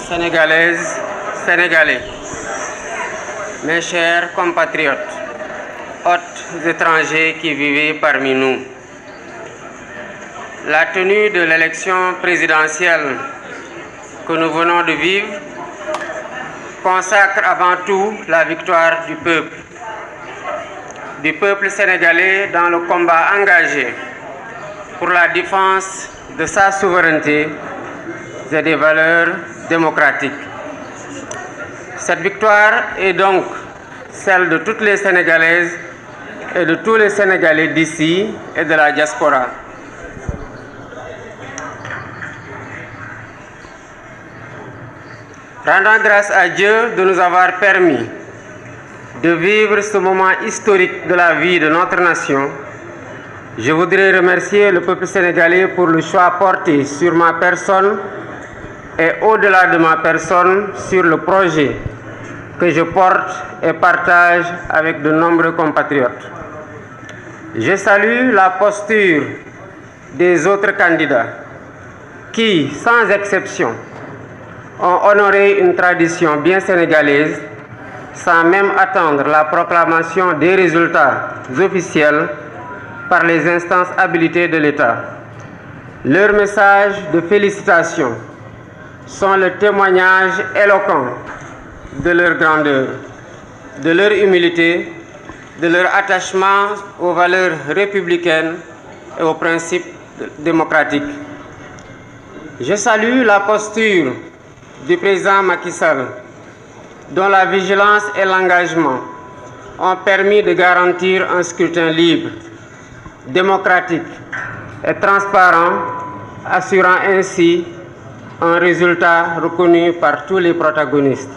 Sénégalaises, Sénégalais, mes chers compatriotes, hôtes étrangers qui vivez parmi nous, la tenue de l'élection présidentielle que nous venons de vivre consacre avant tout la victoire du peuple sénégalais dans le combat engagé pour la défense de sa souveraineté et des valeurs démocratiques. Cette victoire est donc celle de toutes les Sénégalaises et de tous les Sénégalais d'ici et de la diaspora. Rendant grâce à Dieu de nous avoir permis de vivre ce moment historique de la vie de notre nation, je voudrais remercier le peuple sénégalais pour le choix porté sur ma personne et au-delà de ma personne sur le projet que je porte et partage avec de nombreux compatriotes. Je salue la posture des autres candidats qui, sans exception, ont honoré une tradition bien sénégalaise sans même attendre la proclamation des résultats officiels par les instances habilitées de l'État. Leurs messages de félicitations sont le témoignage éloquent de leur grandeur, de leur humilité, de leur attachement aux valeurs républicaines et aux principes démocratiques. Je salue la posture du président Macky Sall, dont la vigilance et l'engagement ont permis de garantir un scrutin libre, démocratique et transparent, assurant ainsi un résultat reconnu par tous les protagonistes.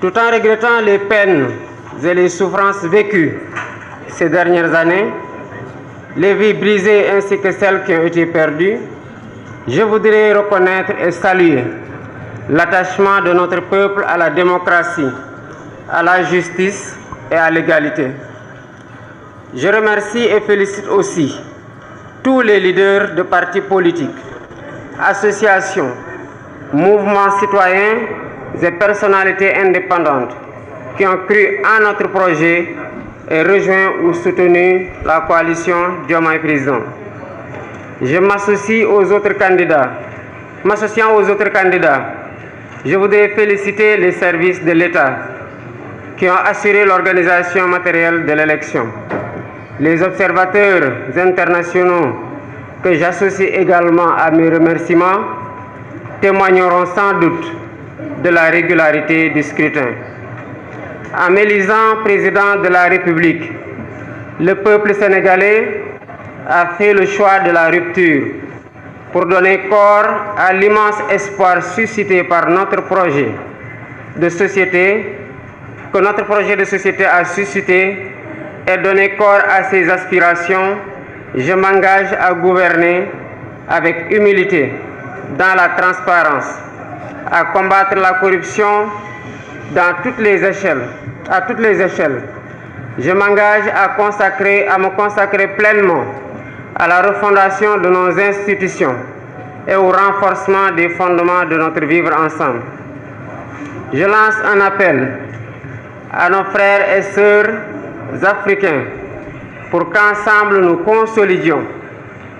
Tout en regrettant les peines et les souffrances vécues ces dernières années, les vies brisées ainsi que celles qui ont été perdues, je voudrais reconnaître et saluer l'attachement de notre peuple à la démocratie, à la justice et à l'égalité. Je remercie et félicite aussi tous les leaders de partis politiques, associations, mouvements citoyens et personnalités indépendantes qui ont cru en notre projet et rejoint ou soutenu la coalition Diomaye Président. Je m'associe aux autres candidats. M'associant aux autres candidats, je voudrais féliciter les services de l'État qui ont assuré l'organisation matérielle de l'élection. Les observateurs internationaux que j'associe également à mes remerciements témoigneront sans doute de la régularité du scrutin. En m'élisant président de la République, le peuple sénégalais a fait le choix de la rupture pour donner corps à l'immense espoir suscité par notre projet de société, que notre projet de société a suscité, et donner corps à ses aspirations. Je m'engage à gouverner avec humilité, dans la transparence, à combattre la corruption dans toutes les échelles, à toutes les échelles. Je m'engage à me consacrer pleinement à la refondation de nos institutions et au renforcement des fondements de notre vivre ensemble. Je lance un appel à nos frères et sœurs africains pour qu'ensemble nous consolidions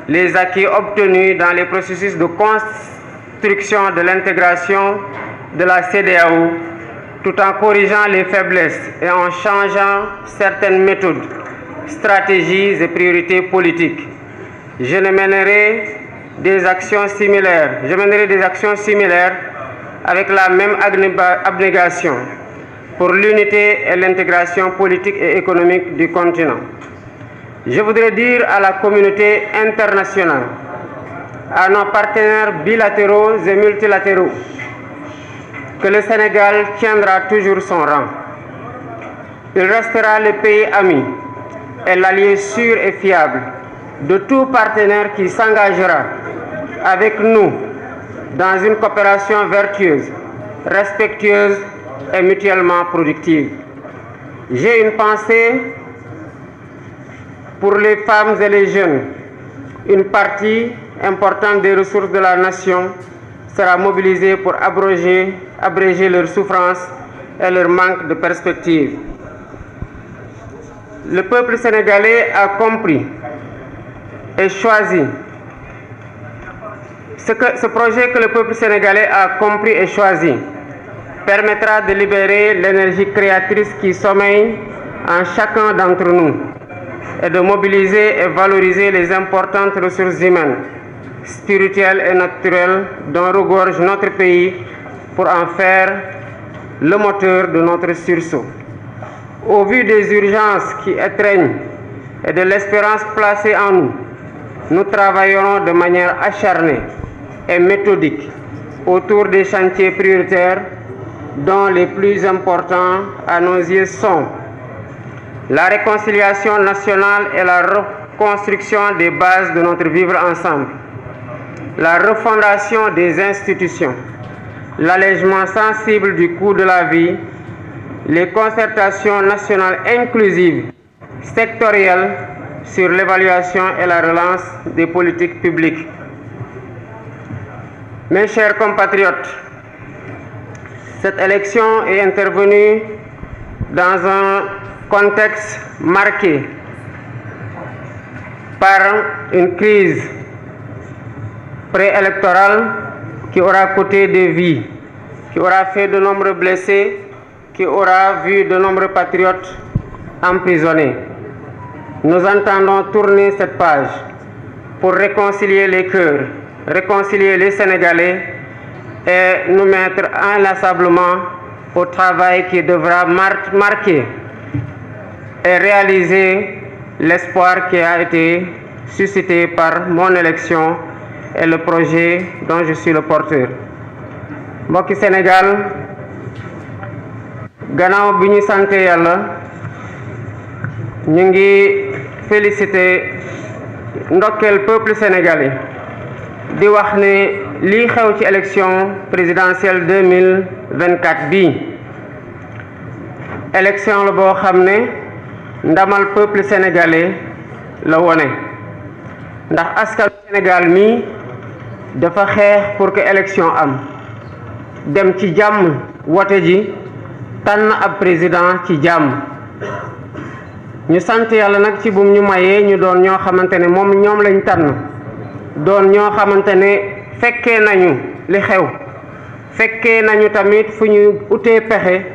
les acquis obtenus dans les processus de construction de l'intégration de la CEDEAO, tout en corrigeant les faiblesses et en changeant certaines méthodes, stratégies et priorités politiques. Je mènerai des actions similaires avec la même abnégation pour l'unité et l'intégration politique et économique du continent. Je voudrais dire à la communauté internationale, à nos partenaires bilatéraux et multilatéraux, que le Sénégal tiendra toujours son rang. Il restera le pays ami et l'allié sûr et fiable de tout partenaire qui s'engagera avec nous dans une coopération vertueuse, respectueuse et mutuellement productive. J'ai une pensée pour les femmes et les jeunes, une partie importante des ressources de la nation, sera mobilisée pour abréger leur souffrance et leur manque de perspective. Le peuple sénégalais a compris et choisi. Ce projet que le peuple sénégalais a compris et choisi permettra de libérer l'énergie créatrice qui sommeille en chacun d'entre nous et de mobiliser et valoriser les importantes ressources humaines, spirituelles et naturelles dont regorge notre pays pour en faire le moteur de notre sursaut. Au vu des urgences qui étreignent et de l'espérance placée en nous, nous travaillerons de manière acharnée et méthodique autour des chantiers prioritaires dont les plus importants à nos yeux sont la réconciliation nationale et la reconstruction des bases de notre vivre ensemble, la refondation des institutions, l'allègement sensible du coût de la vie, les concertations nationales inclusives, sectorielles sur l'évaluation et la relance des politiques publiques. Mes chers compatriotes, cette élection est intervenue dans un contexte marqué par une crise préélectorale qui aura coûté des vies, qui aura fait de nombreux blessés, qui aura vu de nombreux patriotes emprisonnés. Nous entendons tourner cette page pour réconcilier les cœurs, réconcilier les Sénégalais et nous mettre inlassablement au travail qui devra marquer et réaliser l'espoir qui a été suscité par mon élection et le projet dont je suis le porteur. Mbokki Sénégal, gannaaw bi ñu sante Yàlla ñu ngi féliciter ndokkeel peuple sénégalais di wax ne lii xew ci élection présidentielle 2024 bii élection la boo xam ne ndamal peuple sénégalais la wone ndax askan Sénégal mi dafa xeex pour que élection am dem ci jàmm wote ji tànn ab président ci jàmm ñu sant Yàlla nag ci bum ñu mayee ñu doon ñoo xamante ne ñoom lañ tànn doon ñoo xamante ne fekkee nañu li xew fekkee nañu tamit fu ñu utee pexe